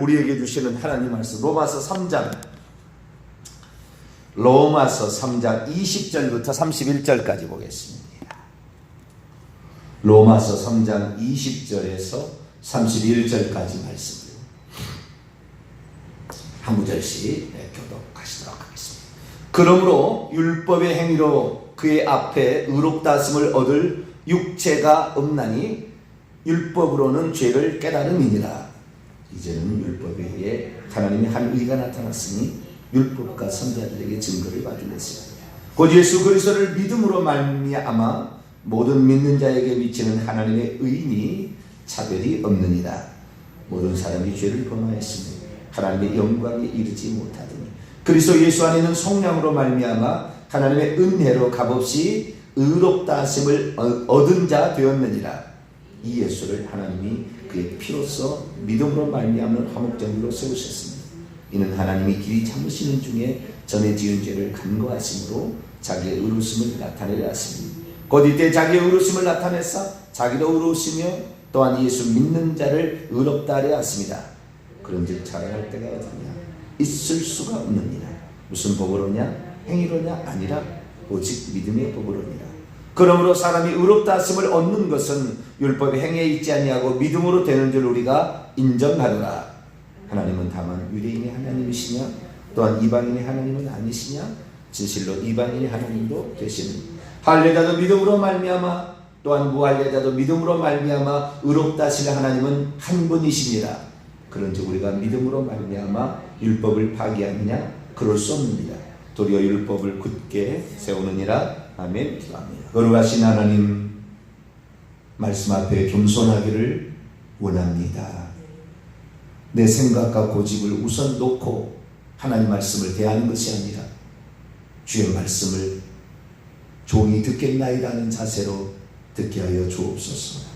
우리에게 주시는 하나님 말씀 로마서 3장 20절부터 31절까지 보겠습니다. 로마서 3장 20절에서 31절까지 말씀을 한 구절씩 교독하시도록 하겠습니다. 그러므로 율법의 행위로 그의 앞에 의롭다 하심을 얻을 육체가 없나니 율법으로는 죄를 깨달음이니라. 이제는 율법에 의해 하나님의 한 의가 나타났으니 율법과 선지자들에게 증거를 받으랬으니 곧 예수 그리스도를 믿음으로 말미암아 모든 믿는 자에게 미치는 하나님의 의인이 차별이 없느니라. 모든 사람이 죄를 범하였으니 하나님의 영광에 이르지 못하더니 그리스도 예수 안에는 성령으로 말미암아 하나님의 은혜로 값없이 의롭다 하심을 얻은 자 되었느니라. 이 예수를 하나님이 그의 피로써 믿음으로 말미암는 화목제물로 세우셨습니다. 이는 하나님이 길이 참으시는 중에 전에 지은 죄를 간과하심으로 자기의 의로움을 나타내려 하십니다. 곧 이때 자기의 의로움을 나타내사 자기도 의로우시며 또한 예수 믿는 자를 의롭다 하려 하십니다. 그런즉 자랑할 때가 어디냐? 있을 수가 없느니라. 무슨 법으로냐? 행위로냐? 아니라 오직 믿음의 법으로니라. 그러므로 사람이 의롭다 하심을 얻는 것은 율법의 행위에 있지 아니하고 믿음으로 되는 줄 우리가 인정하노라. 하나님은 다만 유대인의 하나님이시냐? 또한 이방인의 하나님은 아니시냐? 진실로 이방인의 하나님도 되시는 할례자도 믿음으로 말미암아 또한 무할례자도 믿음으로 말미암아 의롭다 하실 하나님은 한 분이시니라. 그런즉 우리가 믿음으로 말미암아 율법을 파기하느냐? 그럴 수 없느니라. 도리어 율법을 굳게 세우느니라. 아멘. 기도합니다. 거룩하신 하나님, 말씀 앞에 겸손하기를 원합니다. 내 생각과 고집을 우선 놓고 하나님 말씀을 대하는 것이 아니라 주의 말씀을 종이 듣겠나이다 하는 자세로 듣게 하여 주옵소서.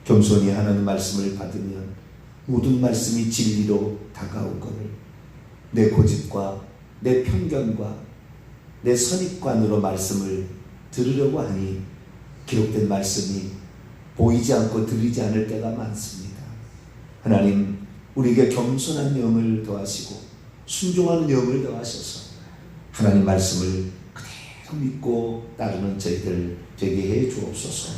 겸손히 하나님 말씀을 받으면 모든 말씀이 진리로 다가오거늘 내 고집과 내 편견과 내 선입관으로 말씀을 들으려고 하니 기록된 말씀이 보이지 않고 들리지 않을 때가 많습니다. 하나님, 우리에게 겸손한 영을 더하시고 순종하는 영을 더하셔서 하나님 말씀을 그대로 믿고 따르는 저희들 되게 해 주옵소서.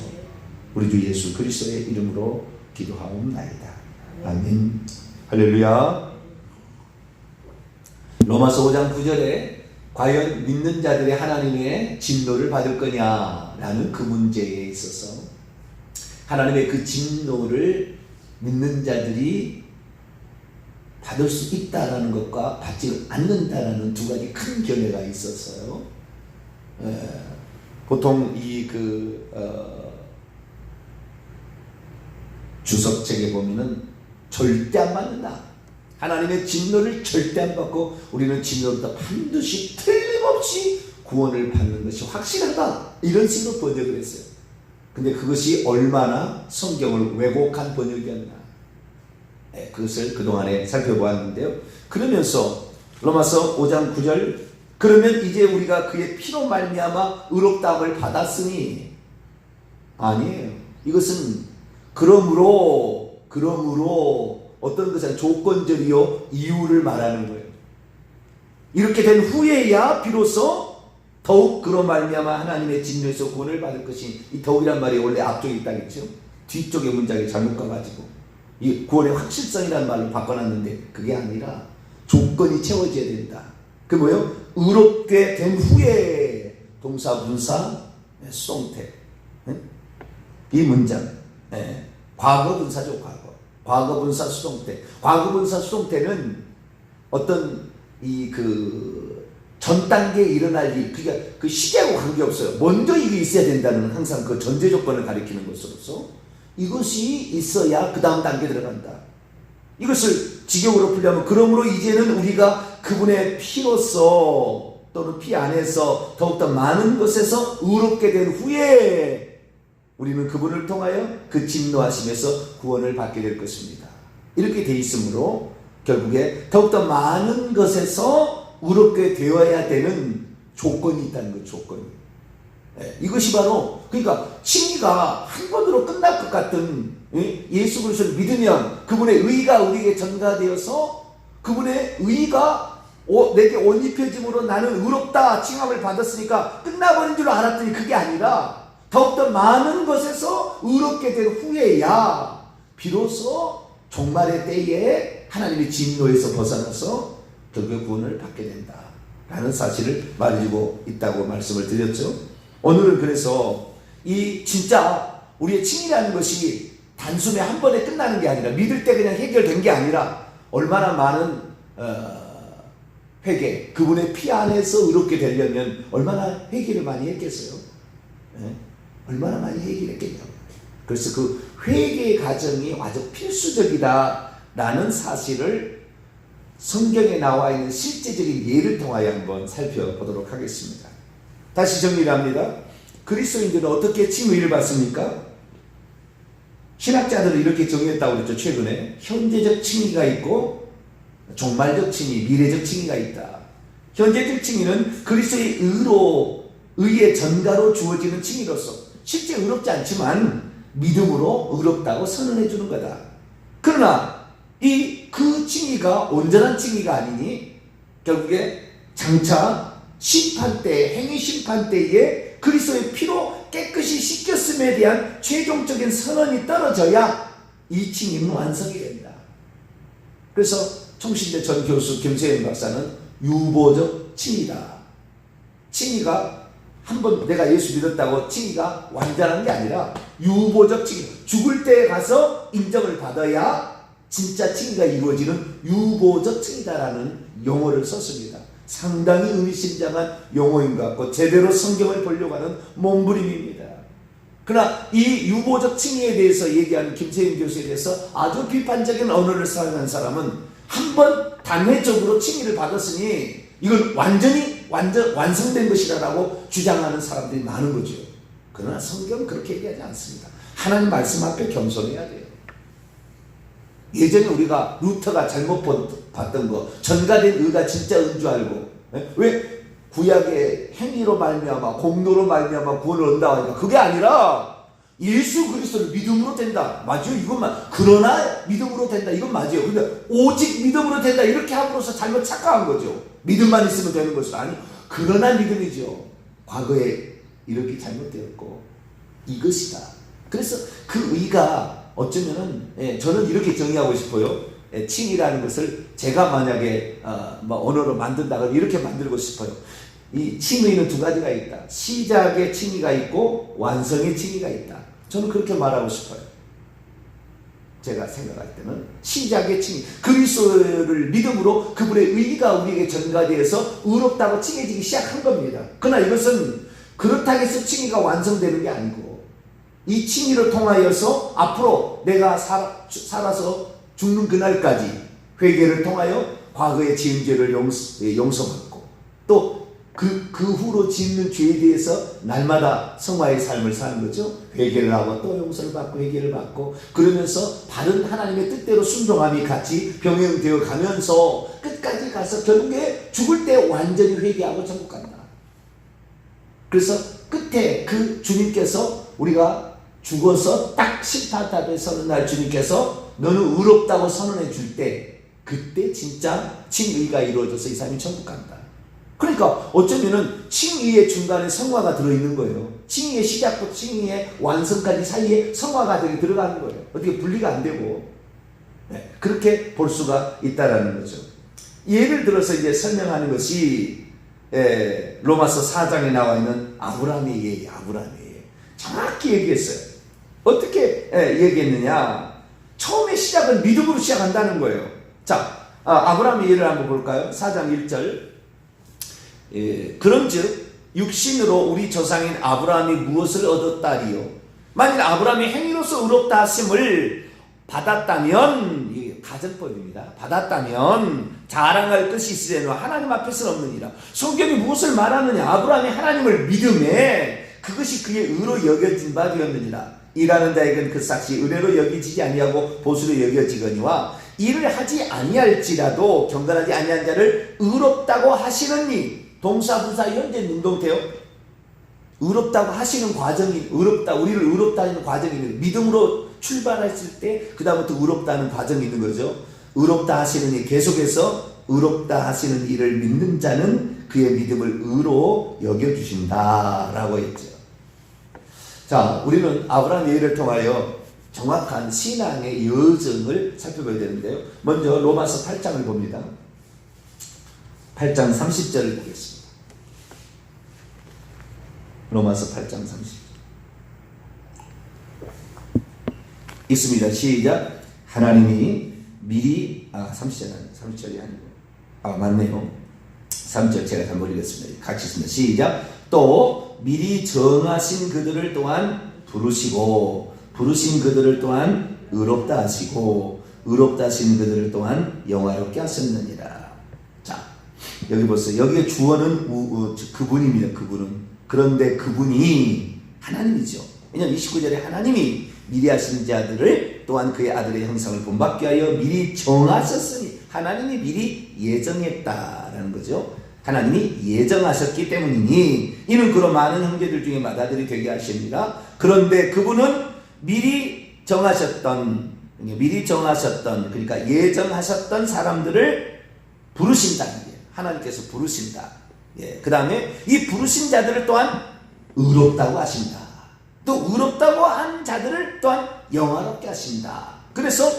우리 주 예수 그리스도의 이름으로 기도하옵나이다. 아멘. 할렐루야. 로마서 5장 9절에 과연 믿는 자들이 하나님의 진노를 받을 거냐라는 그 문제에 있어서 하나님의 그 진노를 믿는 자들이 받을 수 있다라는 것과 받지 않는다라는 두 가지 큰 견해가 있었어요. 보통 주석책에 보면은 절대 안 받는다. 하나님의 진노를 절대 안 받고 우리는 진노로부터 반드시 틀림없이 구원을 받는 것이 확실하다. 이런 식으로 번역을 했어요. 근데 그것이 얼마나 성경을 왜곡한 번역이었나. 그것을 그동안에 살펴보았는데요. 그러면서 로마서 5장 9절 그러면 이제 우리가 그의 피로 말미암아 의롭다함을 받았으니 아니에요. 이것은 그러므로 어떤 것은 조건절이요 이유를 말하는 거예요. 이렇게 된 후에야 비로소 더욱 그로 말미암아 하나님의 진노에서 구원을 받을 것이 이 더욱이란 말이 원래 앞쪽에 있다겠죠. 뒤쪽의 문장이 잘못 가가지고 이 구원의 확실성이라는 말로 바꿔놨는데 그게 아니라 조건이 채워져야 된다. 그 뭐예요? 의롭게 된 후에 동사 분사 수동태 이 문장 과거 분사죠. 과거 분사 수동태. 과거 분사 수동태는 어떤 전 단계에 일어날 일, 그러니까 그 시기하고 관계없어요. 먼저 이게 있어야 된다는 항상 그 전제 조건을 가리키는 것으로서 이것이 있어야 그 다음 단계 들어간다. 이것을 직역으로 풀려면 그러므로 이제는 우리가 그분의 피로서 또는 피 안에서 더욱더 많은 것에서 의롭게 된 후에 우리는 그분을 통하여 그 진노하심에서 구원을 받게 될 것입니다. 이렇게 돼 있으므로 결국에 더욱더 많은 것에서 의롭게 되어야 되는 조건이 있다는 것. 조건이. 이것이 바로 그러니까 칭의가 한 번으로 끝날 것 같은 예수 그리스도를 믿으면 그분의 의가 우리에게 전가되어서 그분의 의가 내게 옷 입혀짐으로 나는 의롭다 칭함을 받았으니까 끝나버린 줄 알았더니 그게 아니라 더욱더 많은 것에서 의롭게 된 후에야 비로소 종말의 때에 하나님의 진노에서 벗어나서 결국 구원을 받게 된다 라는 사실을 말해주고 있다고 말씀을 드렸죠. 오늘은 그래서 이 진짜 우리의 칭의라는 것이 단숨에 한 번에 끝나는 게 아니라 믿을 때 그냥 해결된 게 아니라 얼마나 많은 회개, 그분의 피 안에서 의롭게 되려면 얼마나 회개를 많이 했겠어요. 얼마나 많이 회개를 했겠냐고. 그래서 그 회개의 과정이 아주 필수적이다라는 사실을 성경에 나와 있는 실제적인 예를 통하여 한번 살펴보도록 하겠습니다. 다시 정리를 합니다. 그리스도인들은 어떻게 칭의를 받습니까? 신학자들은 이렇게 정의했다고 그랬죠. 최근에 현재적 칭의가 있고 종말적 칭의, 미래적 칭의가 있다. 현재적 칭의는 그리스도의 의의 전가로 주어지는 칭의로서 실제 의롭지 않지만 믿음으로 의롭다고 선언해 주는 거다. 그러나 그 칭의가 온전한 칭의가 아니니 결국에 장차 심판때, 행위 심판때에 그리스도의 피로 깨끗이 씻겼음에 대한 최종적인 선언이 떨어져야 이 칭의는 완성이 된다. 그래서 총신대 전 교수 김세현 박사는 유보적 칭의다. 칭의가 한번 내가 예수 믿었다고 칭의가 완전한 게 아니라 유보적 칭의, 죽을 때에 가서 인정을 받아야 진짜 칭의가 이루어지는 유보적 칭의다라는 용어를 썼습니다. 상당히 의미심장한 용어인 것 같고 제대로 성경을 보려고 하는 몸부림입니다. 그러나 이 유보적 칭의에 대해서 얘기하는 김세인 교수에 대해서 아주 비판적인 언어를 사용한 사람은 한번 단회적으로 칭의를 받았으니 이건 완성된 것이라고 주장하는 사람들이 많은 거죠. 그러나 성경은 그렇게 얘기하지 않습니다. 하나님 말씀 앞에 겸손해야 돼요. 예전에 우리가 루터가 잘못 봤던 거, 전가된 의가 진짜 은 줄 알고, 왜 구약의 행위로 말미암아 공로로 말미암아 구원을 얻는다 하니까 그게 아니라 예수 그리스도를 믿음으로 된다. 맞아요, 이것만. 그러나 믿음으로 된다. 이건 맞아요. 근데 오직 믿음으로 된다. 이렇게 함으로써 잘못 착각한 거죠. 믿음만 있으면 되는 것이 아니. 그러나 믿음이죠. 과거에 이렇게 잘못되었고 이것이다. 그래서 그 의가 어쩌면은 저는 이렇게 정의하고 싶어요. 칭의라는 것을 제가 만약에 언어로 만든다면 이렇게 만들고 싶어요. 이 칭의는 두 가지가 있다. 시작의 칭의가 있고 완성의 칭의가 있다. 저는 그렇게 말하고 싶어요. 제가 생각할 때는 시작의 칭의, 그리스도를 믿음으로 그분의 의가 우리에게 전가되어서 의롭다고 칭해지기 시작한 겁니다. 그러나 이것은 그렇다고 해서 칭의가 완성되는 게 아니고 이 칭의를 통하여서 앞으로 내가 살아서 죽는 그날까지 회개를 통하여 과거의 지은 죄를 용서받고 또 그 후로 짓는 죄에 대해서 날마다 성화의 삶을 사는 거죠. 회개를 하고 또 용서를 받고 회개를 받고 그러면서 바른 하나님의 뜻대로 순종함이 같이 병행되어 가면서 끝까지 가서 결국에 죽을 때 완전히 회개하고 천국 간다. 그래서 끝에 그 주님께서 우리가 죽어서 딱 심판탑에 서는 날 주님께서 너는 의롭다고 선언해 줄 때 그때 진짜 칭의가 이루어져서 이 사람이 천국 간다. 그러니까 어쩌면은 칭의의 중간에 성화가 들어있는 거예요. 칭의의 시작부터 칭의의 완성까지 사이에 성화가 들어가는 거예요. 어떻게 분리가 안 되고 그렇게 볼 수가 있다라는 거죠. 예를 들어서 이제 설명하는 것이 로마서 4장에 나와 있는 아브라함의 예예요. 아브라함의 예. 정확히 얘기했어요. 어떻게 얘기했느냐? 처음에 시작은 믿음으로 시작한다는 거예요. 자, 아브라함의 예를 한번 볼까요? 4장 1절. 그런즉 육신으로 우리 조상인 아브라함이 무엇을 얻었다리요? 만일 아브라함이 행위로서 의롭다 하심을 받았다면, 이게 가정법입니다. 받았다면 자랑할 것이 있으려는 하나님 앞에서는 없느니라. 성경이 무엇을 말하느냐? 아브라함이 하나님을 믿음에 그것이 그의 의로 여겨진 바 되었느니라. 일하는 자에게는 그 삭시 은혜로 여기지지 아니하고 보수로 여겨지거니와 일을 하지 아니할지라도 경건하지 아니한 자를 의롭다고 하시느니. 동사 부사 현재 능동태요. 의롭다고 하시는 과정이, 우리를 의롭다 하는 과정이 있는, 믿음으로 출발했을 때 그 다음부터 의롭다 하는 과정이 있는 거죠. 의롭다 하시는 이, 계속해서 의롭다 하시는 이를 믿는 자는 그의 믿음을 의로 여겨주신다 라고 했죠. 자, 우리는 아브라함의 예를 통하여 정확한 신앙의 여정을 살펴봐야 되는데요. 먼저 로마서 8장을 봅니다. 8장 30절을 보겠습니다. 로마서 8장 30절 있습니다. 시작. 하나님이 미리 30절이 아니고 맞네요. 3절 제가 잘못 읽었습니다. 같이 있습니다. 시작. 또 미리 정하신 그들을 또한 부르시고 부르신 그들을 또한 의롭다 하시고 의롭다 하신 그들을 또한 영화롭게 하셨느니라. 자, 여기 보세요. 여기에 주어는 그분입니다. 그런데 그분이 하나님이죠. 왜냐하면 29절에 하나님이 미리 하신 자들을 또한 그의 아들의 형상을 본받게 하여 미리 정하셨으니, 하나님이 미리 예정했다라는 거죠. 하나님이 예정하셨기 때문이니 이는 그런 많은 형제들 중에 맏아들이 되게 하십니다. 그런데 그분은 미리 정하셨던 그러니까 예정하셨던 사람들을 부르신다는 거예요. 하나님께서 부르신다. 예, 그 다음에 이 부르신 자들을 또한 의롭다고 하신다. 또 의롭다고 한 자들을 또한 영화롭게 하신다. 그래서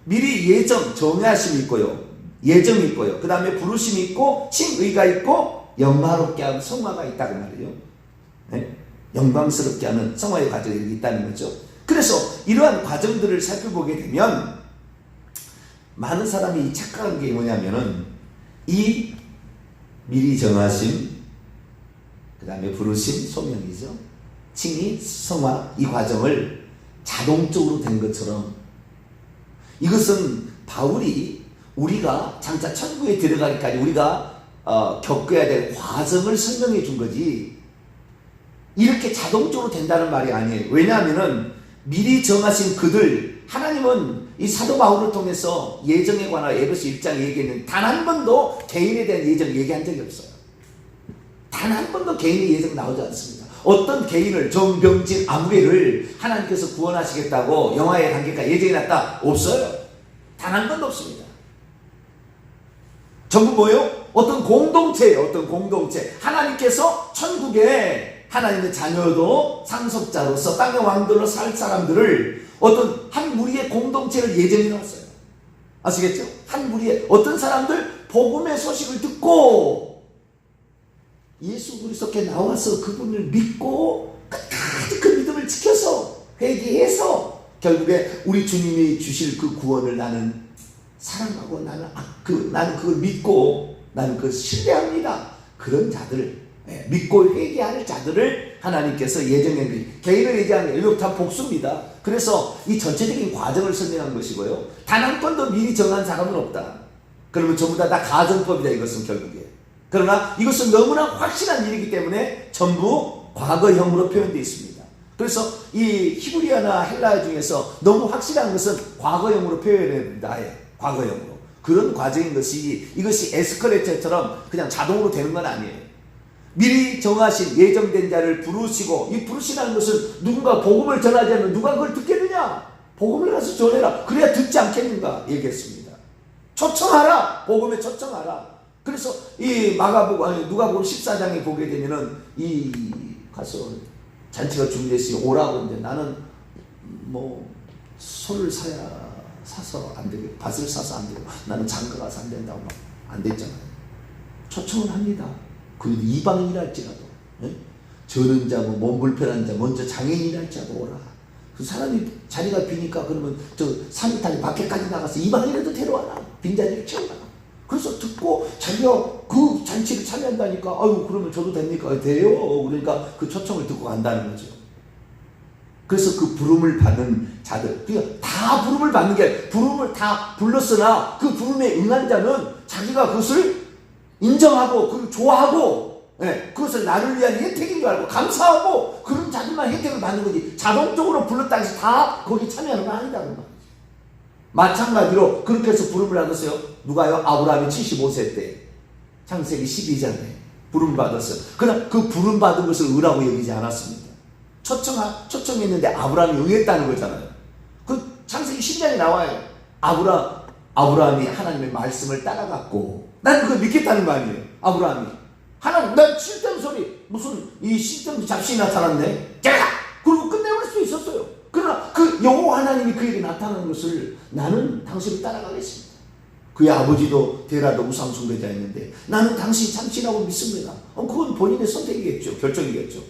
미리 정하심이 있고요, 예정이 있고요, 그 다음에 부르심이 있고 칭의가 있고 영화롭게 하는 성화가 있다고 말이에요. 네? 영광스럽게 하는 성화의 과정이 있다는 거죠. 그래서 이러한 과정들을 살펴보게 되면 많은 사람이 착각한 게 뭐냐면은 이 미리 정하심, 그 다음에 부르심, 소명이죠, 칭의, 성화, 이 과정을 자동적으로 된 것처럼, 이것은 바울이 우리가 장차 천국에 들어가기까지 우리가 겪어야 될 과정을 설명해 준 거지, 이렇게 자동적으로 된다는 말이 아니에요. 왜냐하면은 미리 정하신 그들, 하나님은 이 사도 바울을 통해서 예정에 관하여 에베소 1장 얘기했는데 단 한 번도 개인에 대한 예정 얘기한 적이 없어요. 단 한 번도 개인의 예정 나오지 않습니다. 어떤 개인을, 정병진, 아무개를 하나님께서 구원하시겠다고 영화의 관계가 예정해놨다? 없어요. 단 한 번도 없습니다. 전부 뭐예요? 어떤 공동체예요. 어떤 공동체. 하나님께서 천국에 하나님의 자녀도 상속자로서 땅의 왕들로 살 사람들을 어떤 한 무리의 공동체를 예정해 놨어요. 아시겠죠? 한 무리의 어떤 사람들 복음의 소식을 듣고 예수 그리스도께 나와서 그분을 믿고 끝까지 그 믿음을 지켜서 회개해서 결국에 우리 주님이 주실 그 구원을 나는 사랑하고 나는 그걸 믿고 나는 그걸 신뢰합니다. 그런 자들을, 믿고 회개할 자들을 하나님께서 예정한 거예요. 개인을 예정한 거예요. 이거 다 복수입니다. 그래서 이 전체적인 과정을 설명한 것이고요. 단 한 번도 미리 정한 사람은 없다. 그러면 전부 다 가정법이다, 이것은 결국에. 그러나 이것은 너무나 확실한 일이기 때문에 전부 과거형으로 표현되어 있습니다. 그래서 이 히브리어나 헬라어 중에서 너무 확실한 것은 과거형으로 표현합니다. 과거형으로. 그런 과정인 것이, 이것이 에스컬레이터처럼 그냥 자동으로 되는 건 아니에요. 미리 정하신 예정된 자를 부르시고, 이 부르시라는 것은 누군가 복음을 전하지 않으면 누가 그걸 듣겠느냐? 복음을 가서 전해라. 그래야 듣지 않겠는가? 얘기했습니다. 초청하라. 복음에 초청하라. 그래서 이 누가복음 14장에 보게 되면은 이 가서 잔치가 준비됐으니 오라고 하는데 나는 뭐 소를 사서 안 되고 밭을 사서 안 되고 나는 장가 가서 안 된다고 막 안 됐잖아요. 초청을 합니다. 그래도 이방인이랄지라도, 저는 자, 몸 불편한 자, 먼저 장애인이랄지라도 오라. 그 사람이 자리가 비니까 그러면 저 3일타리 밖에까지 나가서 이방인이라도 데려와라. 빈자리를 채워라. 그래서 듣고 자기가 그 잔치를 참여한다니까, 아유 그러면 저도 됩니까? 돼요. 그러니까 그 초청을 듣고 간다는 거죠. 그래서 그 부름을 받는 자들, 그러니까 다 부름을 받는 게 아니라 부름을 다 불렀으나 그 부름에 응한 자는 자기가 그것을 인정하고 그걸 좋아하고, 그것을 나를 위한 혜택인 줄 알고 감사하고 그런 자들만 혜택을 받는 거지, 자동적으로 불렀다 해서 다 거기 참여하는 건 아니다는 말이죠. 마찬가지로 그렇게 해서 부름을 하겠어요. 누가요? 아브라함이 75세 때, 창세기 12장에 부름을 받았어요. 그러나 그 부름 받은 것을 의라고 여기지 않았습니다. 초청했는데 아브라함이 응했다는 거잖아요. 그 창세기 10장에 나와요. 아브라함이 하나님의 말씀을 따라갔고, 나는 그걸 믿겠다는 거 아니에요. 아브라함이 하나님, 난 쓸데없는 소리, 무슨 이 쓸데없는 잡신이 나타났네, 제가 그리고 끝내버릴 수 있었어요. 그러나 그 여호와 하나님이 그에게 나타나는 것을, 나는 당신을 따라가겠습니다. 그의 아버지도 데라도 우상 숭배자였는데 나는 당신이 참신하고 믿습니다. 그건 본인의 선택이겠죠. 결정이겠죠.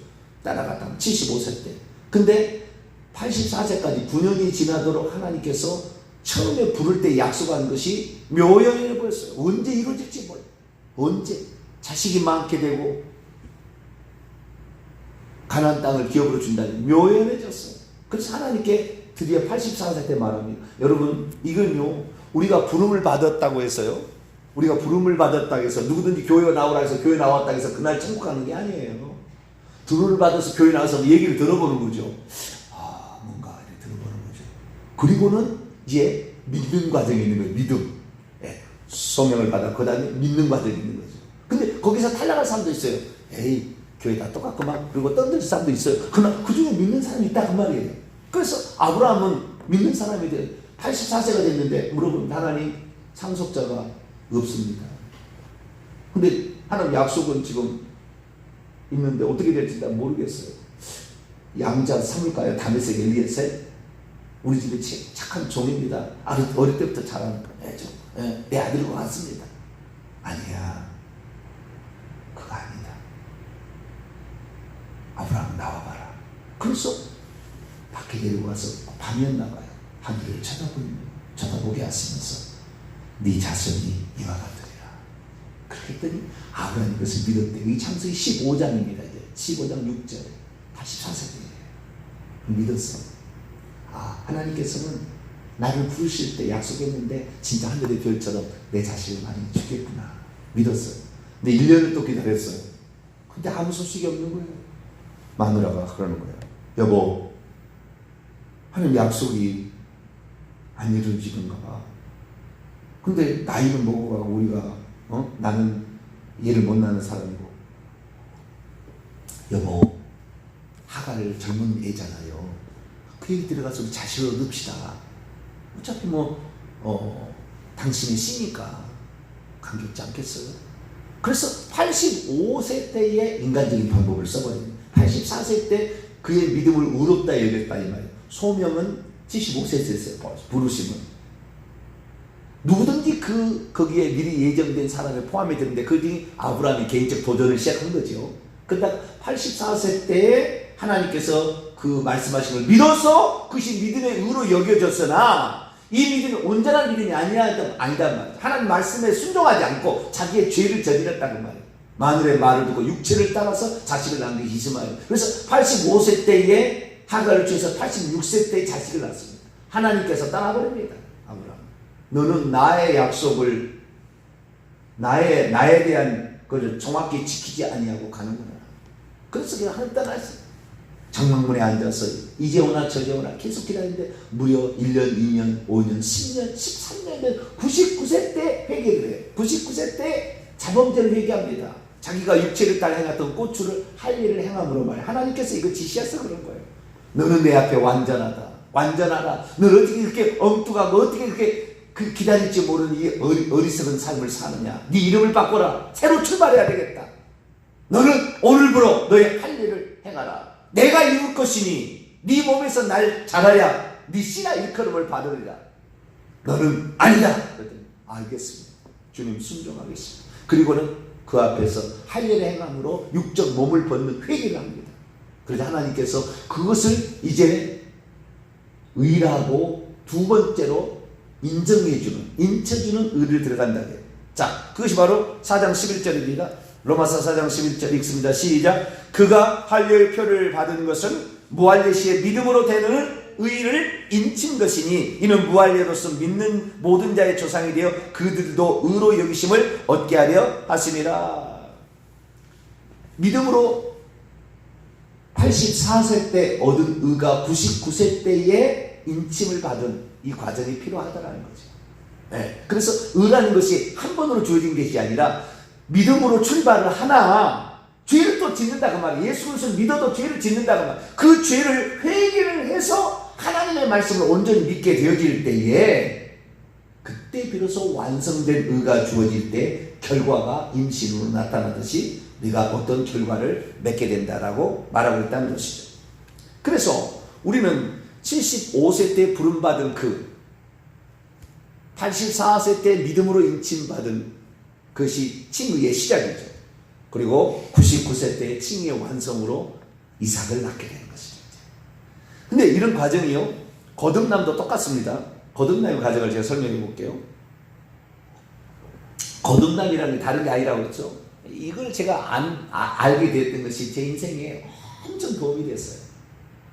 따라갔다 75세 때. 근데 84세까지 9년이 지나도록 하나님께서 처음에 부를 때 약속한 것이 묘연해 보였어요. 언제 이루어질지 몰라요. 언제 자식이 많게 되고 가나안 땅을 기업으로 준다니 묘연해졌어요. 그래서 하나님께 드디어 84세 때 말합니다. 여러분, 이건요, 우리가 부름을 받았다고 해서요, 우리가 부름을 받았다고 해서 누구든지 교회 나오라 해서 교회 나왔다고 해서 그날 천국 가는 게 아니에요. 부름을 받아서 교회 나와서 얘기를 들어보는 거죠. 뭔가 이렇게 들어보는 거죠. 그리고는 이제 믿는 과정이 있는 거예요. 믿음. 성령을 받아 그 다음에 믿는 과정이 있는 거죠. 근데 거기서 탈락할 사람도 있어요. 에이, 교회 다 똑같구만. 그리고 떠들 사람도 있어요. 그러나 그 중에 믿는 사람이 있다 그 말이에요. 그래서 아브라함은 믿는 사람이 돼. 84세가 됐는데 물어보면 하나님, 상속자가 없습니다. 근데 하나님 약속은 지금 있는데 어떻게 될지 난 모르겠어요. 양자 삼을까요? 다메섹 엘리에셀? 우리 집에 착한 종입니다. 어릴 때부터 자란 애죠. 내 아들인 것 같습니다. 아니야, 그거 아니다. 아브라함 나와봐라. 그래서 밖에 데리고 와서 밤이었나 봐요. 하늘을 쳐다보게 하시면서 네 자손이 이와 같으리라. 그렇게 했더니 아브라함이 그것을 믿었대. 이 창세기 15장입니다. 이제 15장 6절에 84세예요. 믿었어. 하나님께서는 나를 부르실 때 약속했는데 진짜 하늘의 별처럼 내 자식을 많이 주겠구나. 믿었어요. 근데 1년을 또 기다렸어요. 근데 아무 소식이 없는 거예요. 마누라가 그러는 거예요. 여보, 하나님 약속이 안 이루어지는가 봐. 근데 나이는 먹어가고 우리가 나는 얘를 못 낳는 사람이고, 여보, 하갈 젊은 애잖아요. 그 얘기 들어가서 우리 자식을 얻읍시다. 어차피 당신의 씨니까 관계없지 않겠어요? 그래서 85세 때의 인간적인 방법을 써버립니다. 84세 때 그의 믿음을 의롭다 여겼다 이 말이에요. 소명은 75세에 했어요. 부르심은 누구든지 거기에 미리 예정된 사람을 포함이 되는데 그 중에 아브라함이 개인적 도전을 시작한 거죠. 그러다 84세 때에 하나님께서 그 말씀하신 걸 믿어서 그것이 믿음의 의로 여겨졌으나 이 믿음이 온전한 믿음이 아니란 말이에요. 하나님 말씀에 순종하지 않고 자기의 죄를 저질렀다는 말이에요. 마누라의 말을 듣고 육체를 따라서 자식을 낳는 게 이스마엘. 그래서 85세 때에 하갈을 취해서 86세 때에 자식을 낳습니다. 하나님께서 떠나버립니다. 아브라함, 너는 나의 약속을 나에 대한 것을 정확히 지키지 아니하고 가는구나. 그래서 그냥 하늘 떠났어요. 장막문에 앉아서 이제 오나 저제 오나 계속 기다리는데 무려 1년, 2년, 5년, 10년, 13년, 99세 때 회개를 해요. 99세 때 자범죄를 회개합니다. 자기가 육체를 따라 행했던 고추를 할 일을 행함으로 말이에요. 하나님께서 이거 지시해서 그런 거예요. 너는 내 앞에 완전하다. 완전하라. 너는 어떻게 이렇게 엉뚱하고 어떻게 이렇게 기다릴지 모르는 이 어리석은 삶을 사느냐. 네 이름을 바꿔라. 새로 출발해야 되겠다. 너는 오늘부로 너의 할 일을 행하라. 내가 이룰 것이니 네 몸에서 날 자라야 네 씨가 일컬음을 받으리라. 너는 아니다. 그랬더니 알겠습니다. 주님 순종하겠습니다. 그리고는 그 앞에서 할 일을 행함으로 육적 몸을 벗는 회개를 합니다. 그래서 하나님께서 그것을 이제 의라고 두 번째로 인쳐주는 의를 들어간다. 자, 그것이 바로 4장 11절입니다. 로마서 4장 11절 읽습니다. 시작. 그가 할례의 표를 받은 것은 무할례시의 믿음으로 되는 의를 인친 것이니 이는 무할례로서 믿는 모든 자의 조상이 되어 그들도 의로 여기심을 얻게 하려 하심이라. 믿음으로 84세 때 얻은 의가 99세 때에 인침을 받은 이 과정이 필요하다는 거죠. 그래서 의라는 것이 한 번으로 주어진 것이 아니라 믿음으로 출발을 하나 죄를 또 짓는다 그 말이에요. 예수 그리스도를 믿어도 죄를 짓는다 그 말이에요. 그 죄를 회개를 해서 하나님의 말씀을 온전히 믿게 되어질 때에 그때 비로소 완성된 의가 주어질 때 결과가 임신으로 나타나듯이 네가 어떤 결과를 맺게 된다라고 말하고 있다는 것이죠. 그래서 우리는 75세 때 부름받은 그 84세 때 믿음으로 인침받은 그것이 칭의의 시작이죠. 그리고 99세 때의 칭의의 완성으로 이삭을 낳게 되는 것이죠. 근데 이런 과정이요, 거듭남도 똑같습니다. 거듭남의 과정을 제가 설명해 볼게요. 거듭남이라는 게 다른 게 아니라고 그랬죠. 이걸 제가 알게 됐던 것이 제 인생에 엄청 도움이 됐어요.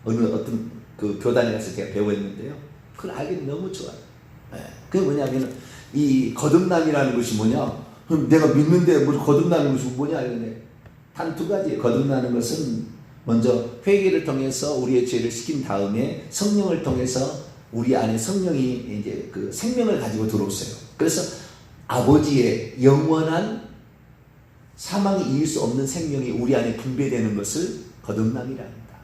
어떤 그 교단에 가서 제가 배웠는데요. 그걸 알게 너무 좋아요. 그게 뭐냐면 이 거듭남이라는 것이 뭐냐? 내가 믿는데 뭐 거듭나는 것이 뭐냐 이런데 단 두 가지. 거듭나는 것은 먼저 회개를 통해서 우리의 죄를 씻긴 다음에 성령을 통해서 우리 안에 성령이 이제 그 생명을 가지고 들어오세요. 그래서 아버지의 영원한 사망이 이길 수 없는 생명이 우리 안에 분배되는 것을 거듭남이라 합니다.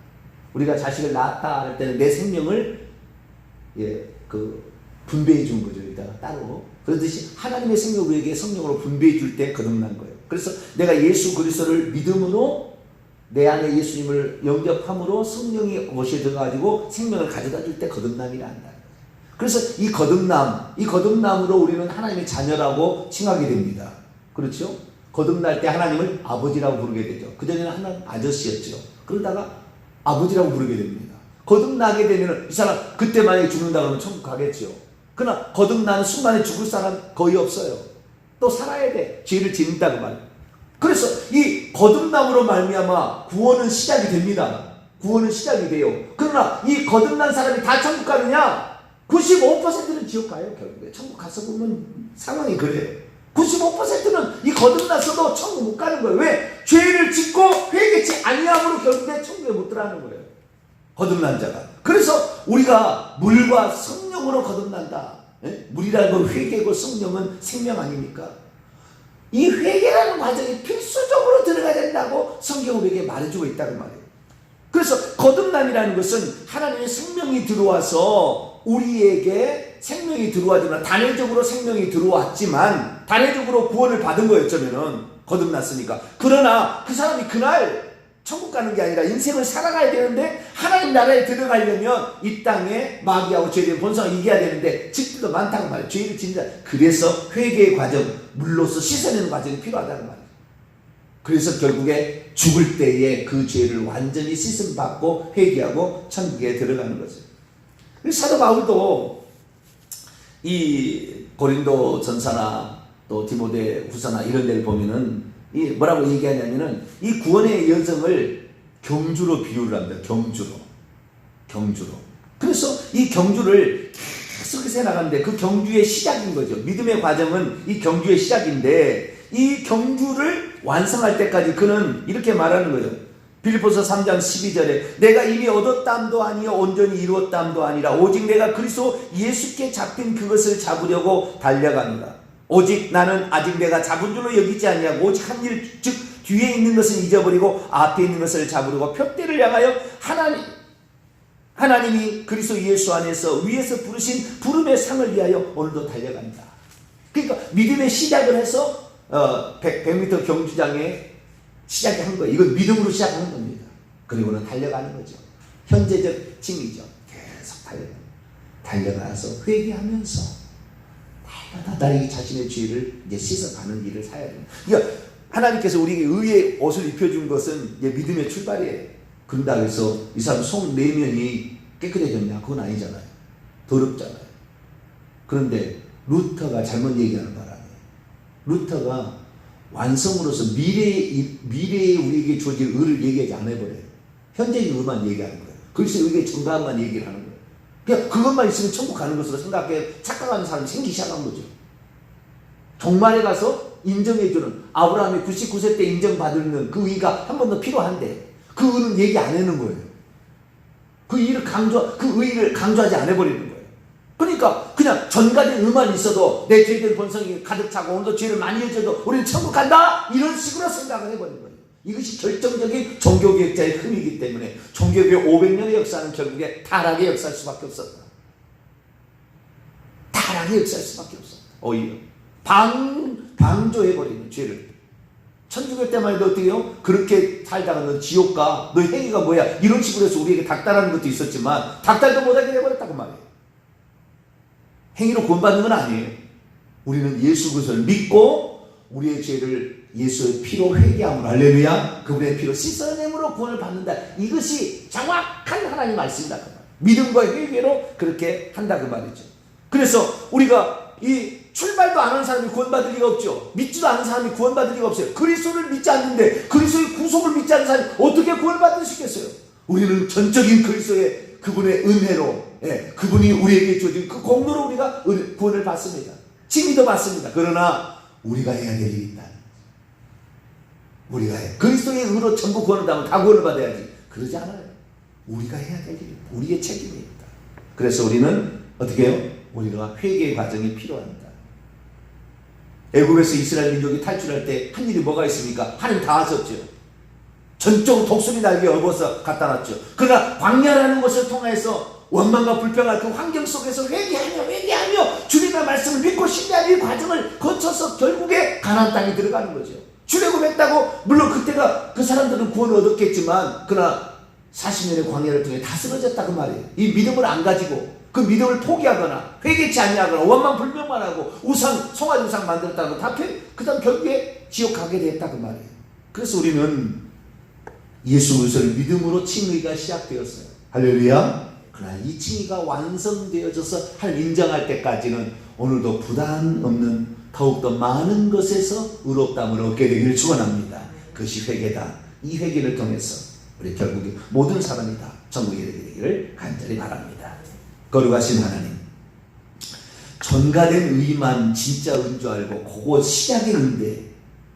우리가 자식을 낳았다 할 때는 내 생명을 분배해 준 거죠. 여기다가 따로. 그렇듯이 하나님의 생명을 우리에게 성령으로 분배해 줄 때 거듭난 거예요. 그래서 내가 예수 그리스도를 믿음으로 내 안에 예수님을 영접함으로 성령이 옷에 들어가지고 생명을 가져다 줄 때 거듭남이라 한다. 그래서 이 거듭남으로 우리는 하나님의 자녀라고 칭하게 됩니다. 그렇죠? 거듭날 때 하나님을 아버지라고 부르게 되죠. 그전에는 하나님 아저씨였죠. 그러다가 아버지라고 부르게 됩니다. 거듭나게 되면 이 사람 그때 만약에 죽는다 그러면 천국 가겠죠. 그러나 거듭나는 순간에 죽을 사람 거의 없어요. 또 살아야 돼. 죄를 짓는다고 말이에요. 그래서 이 거듭남으로 말미암아 구원은 시작이 됩니다. 구원은 시작이 돼요. 그러나 이 거듭난 사람이 다 천국 가느냐? 95%는 지옥 가요. 결국에 천국 가서 보면 상황이 그래요. 95%는 이 거듭났어도 천국 못 가는 거예요. 왜? 죄를 짓고 회개치 아니함으로 결국에 천국에 못 들어가는 거예요. 거듭난 자가. 그래서 우리가 물과 성령으로 거듭난다. 물이라는 건 회개고 성령은 생명 아닙니까? 이 회개라는 과정이 필수적으로 들어가야 된다고 성경은 우리에게 말해주고 있다는 말이에요. 그래서 거듭남이라는 것은 하나님의 생명이 들어와서 우리에게 생명이 들어와지만 단회적으로 생명이 들어왔지만 단회적으로 구원을 받은 거였자면은 거듭났으니까. 그러나 그 사람이 그날 천국 가는 게 아니라 인생을 살아가야 되는데 하나님 나라에 들어가려면 이 땅에 마귀하고 죄의 본성을 이겨야 되는데 직들도 많다는 말이에요. 죄를 짓는다. 그래서 회개의 과정, 물로서 씻어내는 과정이 필요하다는 말이에요. 그래서 결국에 죽을 때에 그 죄를 완전히 씻음 받고 회개하고 천국에 들어가는 거죠. 사도 바울도 이 고린도 전서나 또 디모데 후서나 이런 데를 보면은 이 뭐라고 얘기하냐면은 이 구원의 여정을 경주로 비유를 합니다. 경주로. 그래서 이 경주를 계속해서 나가는데 그 경주의 시작인 거죠. 믿음의 과정은 이 경주의 시작인데 이 경주를 완성할 때까지 그는 이렇게 말하는 거죠. 빌립보서 3장 12절에 내가 이미 얻었담도 아니요 온전히 이루었담도 아니라 오직 내가 그리스도 예수께 잡힌 그것을 잡으려고 달려갑니다. 오직 나는 아직 내가 잡은 줄로 여기지 아니하고 오직 한 일 즉 뒤에 있는 것은 잊어버리고 앞에 있는 것을 잡으려고 표대를 향하여 하나님이 그리스도 예수 안에서 위에서 부르신 부름의 상을 위하여 오늘도 달려간다. 그러니까 믿음의 시작을 해서 100m 경주장에 시작을 한 거예요. 이건 믿음으로 시작하는 겁니다. 그리고는 달려가는 거죠. 현재적 칭이죠. 계속 달려가서 회개하면서 나달이 자신의 죄를 이제 씻어가는 일을 사야 됩니다. 그러니까 하나님께서 우리에게 의의 옷을 입혀준 것은 이제 믿음의 출발이에요. 그런다고 해서 이 사람 속 내면이 깨끗해졌냐? 그건 아니잖아요. 더럽잖아요. 그런데 루터가 잘못 얘기하는 바람에 루터가 완성으로서 미래에 우리에게 주어질 의를 얘기하지 않아버려요. 현재의 의만 얘기하는 거예요. 그래서 의의 정답만 얘기를 하는 거예요. 그냥 그것만 있으면 천국 가는 것으로 생각해 착각하는 사람이 생기기 시작한 거죠. 종말에 가서 인정해주는 아브라함이 99세 때 인정받는 그 의가 한 번 더 필요한데 그 의는 얘기 안 하는 거예요. 그 의를 강조하지 않아버리는 거예요. 그러니까 그냥 그냥 전가된 의만 있어도 내 죄된 본성이 가득 차고 오늘도 죄를 많이 해줘도 우리는 천국 간다 이런 식으로 생각을 해버린 거예요. 이것이 결정적인 종교개혁자의 흠이기 때문에 종교개혁 500년의 역사는 결국에 타락의 역사일 수밖에 없었다. 타락의 역사일 수밖에 없었다. 오히려 방조해버리는 죄를. 천주교 때만 해도 어떻게요? 그렇게 살다가 너 지옥 가, 너 행위가 뭐야, 이런 식으로 해서 우리에게 닥달하는 것도 있었지만 닥달도 못하게 해버렸다고 말이에요. 행위로 구원받는 건 아니에요. 우리는 예수 그리스도를 믿고 우리의 죄를 예수의 피로 회개함으로, 할렐루야, 그분의 피로 씻어냄으로 구원을 받는다. 이것이 정확한 하나님 말씀이다. 믿음과 회개로 그렇게 한다 그 말이죠. 그래서 우리가 이 출발도 안 하는 사람이 구원받을 리가 없죠. 믿지도 않는 사람이 구원받을 리가 없어요. 그리스도를 믿지 않는데, 그리스도의 구속을 믿지 않는 사람이 어떻게 구원받을 수 있겠어요? 우리는 전적인 그리스도의 그분의 은혜로, 그분이 우리에게 주어진 그 공로로 우리가 구원을 받습니다. 칭의도 받습니다. 그러나 우리가 해야 될 일이 있다. 우리가 그리스도의 의로 전부 구원을 받으면 다 구원을 받아야지. 그러지 않아요. 우리가 해야 될 일이, 우리의 책임입니다. 그래서 우리는 어떻게 해요? 우리가 회개의 과정이 필요합니다. 애굽에서 이스라엘 민족이 탈출할 때 한 일이 뭐가 있습니까? 하나님 다 하셨죠. 전적으로 독수리 날개 업어서 갖다 놨죠. 그러나 광야라는 것을 통해서 원망과 불평할 그 환경 속에서 회개하며 주님의 말씀을 믿고 신뢰하는 이 과정을 거쳐서 결국에 가나안 땅에 들어가는 거죠. 출애굽했다고 물론 그때가 그 사람들은 구원을 얻었겠지만 그러나 40년의 광야를 통해 다 쓰러졌다 그 말이에요. 이 믿음을 안 가지고 그 믿음을 포기하거나 회개치 아니하거나 원망 불평만 하고 우상, 송아지 우상 만들었다고 다 그 다음 결국에 지옥 가게 됐다 그 말이에요. 그래서 우리는 예수 그리스도를 믿음으로 칭의가 시작되었어요. 할렐루야. 그러나 이 칭의가 완성되어져서 하나님 인정할 때까지는 오늘도 부담 없는 더욱더 많은 것에서 의롭다함을 얻게 되기를 축원합니다. 그것이 회개다. 이 회개를 통해서 우리 결국에 모든 사람이 다 천국에 되기를 간절히 바랍니다. 거룩하신 하나님, 전가된 의만 진짜 은 줄 알고 그거 시작의 의인데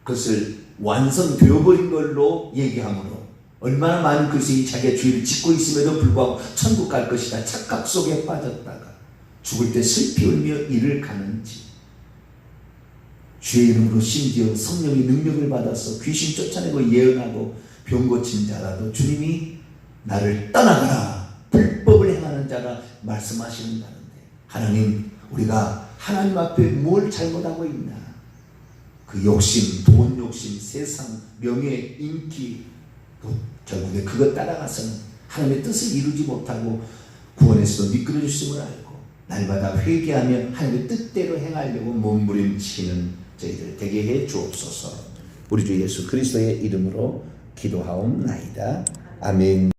그것을 완성되어버린 걸로 얘기하므로 얼마나 많은 그리스도인이 자기의 죄를 짓고 있음에도 불구하고 천국 갈 것이다 착각 속에 빠졌다가 죽을 때 슬피 울며 이를 가는지, 주의 이름으로 심지어 성령의 능력을 받아서 귀신 쫓아내고 예언하고 병 고친 자라도 주님이 나를 떠나가라 불법을 행하는 자라 말씀하시는다는데, 하나님, 우리가 하나님 앞에 뭘 잘못하고 있나? 그 욕심, 돈 욕심, 세상, 명예, 인기, 결국에 그것 따라가서는 하나님의 뜻을 이루지 못하고 구원에서도 미끄러졌음을 알고 날마다 회개하며 하나님의 뜻대로 행하려고 몸부림치는 저희들 되게 해 주옵소서. 우리 주 예수 그리스도의 이름으로 기도하옵나이다. 아멘.